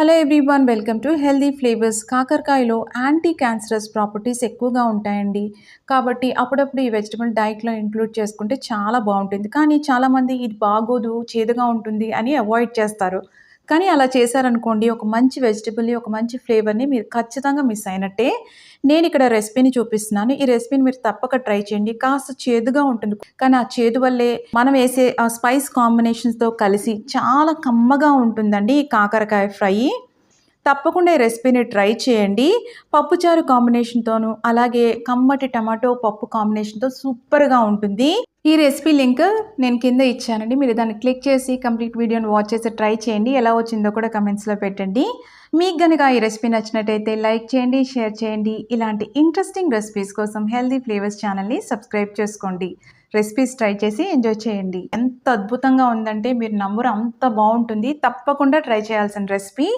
Hello everyone, welcome to healthy flavours. కాకరకాయలో anti cancerous properties ఎక్కువగా ఉంటాయండి. కాబట్టి అప్పుడప్పుడు ఈ వెజిటబుల్ డైట్‌లో ఇంక్లూడ్ చేసుకుంటే చాలా బావుంటుంది. కానీ చాలామంది ఇది బాగోదు, చేదుగా ఉంటుంది అని అవాయిడ్ చేస్తారు. కానీ అలా చేశారనుకోండి, ఒక మంచి వెజిటబుల్‌ని, ఒక మంచి ఫ్లేవర్‌ని మీరు ఖచ్చితంగా మిస్ అయినట్టే. నేనిక్కడ రెసిపీని చూపిస్తున్నాను. ఈ రెసిపీని మీరు తప్పక ట్రై చేయండి. కాస్త చేదుగా ఉంటుంది. కానీ ఆ చేదు వల్లే మనం వేసే ఆ స్పైస్ కాంబినేషన్స్‌తో కలిసి చాలా కమ్మగా ఉంటుందండి ఈ కాకరకాయ ఫ్రై. తప్పకుండా ఈ రెసిపీని ట్రై చేయండి. పప్పుచారు కాంబినేషన్‌తోను, అలాగే కమ్మటి టమాటో పప్పు కాంబినేషన్‌తో సూపర్‌గా ఉంటుంది. ఈ రెసిపీ లింక్ నేను కింద ఇచ్చానండి. మీరు దాన్ని క్లిక్ చేసి కంప్లీట్ వీడియోని వాచ్ చేసి ట్రై చేయండి. ఎలా వచ్చిందో కూడా కమెంట్స్‌లో పెట్టండి. మీకు గనుక ఈ రెసిపీ నచ్చినట్టయితే లైక్ చేయండి, షేర్ చేయండి. ఇలాంటి ఇంట్రెస్టింగ్ రెసిపీస్ కోసం హెల్దీ ఫ్లేవర్స్ ఛానల్‌ని సబ్స్క్రైబ్ చేసుకోండి. రెసిపీస్ ట్రై చేసి ఎంజాయ్ చేయండి. ఎంత అద్భుతంగా ఉందంటే మీరు నమ్మరు, అంత బావుంటుంది. తప్పకుండా ట్రై చేయాల్సిన రెసిపీ.